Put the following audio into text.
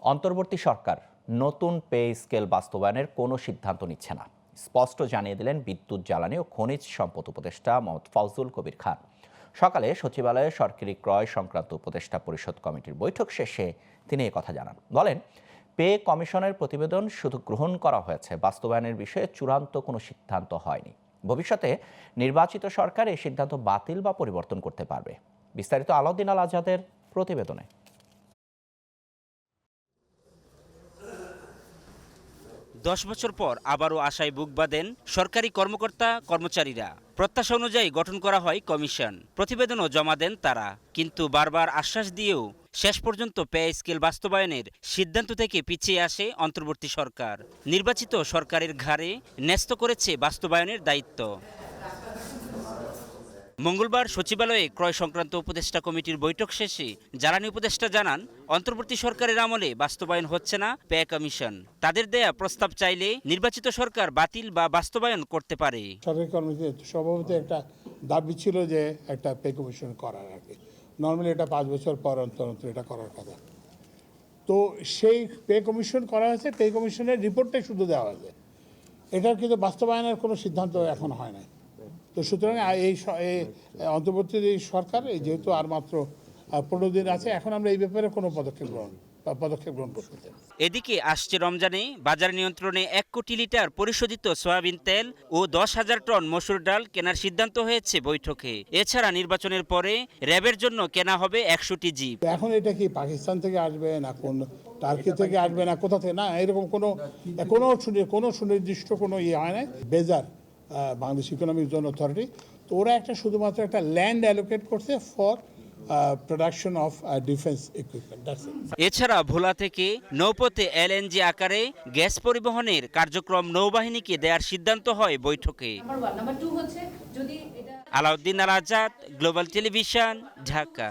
অন্তর্বর্তী সরকার নতুন pay scale বাস্তবায়নের কোনো সিদ্ধান্ত নিচ্ছে না, স্পষ্ট জানিয়ে দিলেন বিদ্যুৎ, জ্বালানি ও খনিজ সম্পদ উপদেষ্টা মোহাম্মদ ফজলুল কবির খান। সকালে সচিবালয়ে সরকারি ক্রয় সংক্রান্ত উপদেষ্টা পরিষদ কমিটির বৈঠক শেষে তিনি কথা জানান। বলেন, পে কমিশনের প্রতিবেদন শুধু গ্রহণ করা হয়েছে, বাস্তবায়নের বিষয়ে চূড়ান্ত কোনো সিদ্ধান্ত হয়নি। ভবিষ্যতে নির্বাচিত সরকার এই সিদ্ধান্ত বাতিল বা পরিবর্তন করতে পারবে। বিস্তারিত আলাউদ্দিন আল আজাদের প্রতিবেদনে। 10 বছর পর আবারও আশায় বুক বাঁধেন সরকারি কর্মকর্তা কর্মচারীরা। প্রত্যাশা অনুযায়ী গঠন করা হয় কমিশন, প্রতিবেদনও জমা দেন তারা। কিন্তু বারবার আশ্বাস দিয়েও শেষ পর্যন্ত পে স্কেল বাস্তবায়নের সিদ্ধান্ত থেকে পিছিয়ে আসে অন্তর্বর্তী সরকার। নির্বাচিত সরকারের ঘাড়ে ন্যস্ত করেছে বাস্তবায়নের দায়িত্ব। মঙ্গলবার সচিবালয়ে ক্রয় সংক্রান্ত উপদেষ্টা কমিটির বৈঠক শেষে জ্বালানি উপদেষ্টা জানান, অন্তর্বর্তী সরকারের আমলে বাস্তবায়ন হচ্ছে না পে কমিশন। তাদের দেয়া প্রস্তাব চাইলে নির্বাচিত সরকার বাতিল বা বাস্তবায়ন করতে পারে। সরকারি কর্মীদের স্বভাবতই একটা দাবি ছিল যে একটা পে কমিশন করার আগে, নর্মালি এটা 5 বছর পর অন্তর অন্তর এটা করার কথা। তো সেই পে কমিশন করা হয়েছে, পে কমিশনের রিপোর্টটাই শুধু দেওয়া হয়েছে, এটার কিন্তু বাস্তবায়নের কোনো সিদ্ধান্ত এখন হয় নাই। তো সুতরাং এই অন্তর্বর্তী সরকার যেহেতু আর মাত্র 15 দিন আছে, এখন আমরা এই ব্যাপারে কোনো পদক্ষেপ গ্রহণ করতে চাই। এদিকে আসছে রমজানে বাজার নিয়ন্ত্রণে 1 কোটি লিটার পরিশোধিত সয়াবিন তেল ও 10,000 টন মসুর ডাল কেনার সিদ্ধান্ত হয়েছে বৈঠকে। এছাড়া নির্বাচনের পরে র্যাবের জন্য কেনা হবে 100টি জিপ। এখন এটা কি পাকিস্তান থেকে আসবে না কোন টার্কি থেকে আসবে না কোথা থেকে, না এরকম কোনো সুনির্দিষ্ট কোনো হয় নাই। বেজার বাংলাদেশ ইকোনমিক জোন অথরিটি, তো ওরা শুধুমাত্র একটা ল্যান্ড অ্যালোকেট করছে for production of defence equipment. এছাড়া ভোলা থেকে নৌপথে এলএনজি আকারে গ্যাস পরিবহনের কার্যক্রম নৌবাহিনীকে দেওয়ার সিদ্ধান্ত হয় বৈঠকে। আলাউদ্দিন আল আজাদ, গ্লোবাল টেলিভিশন, ঢাকা।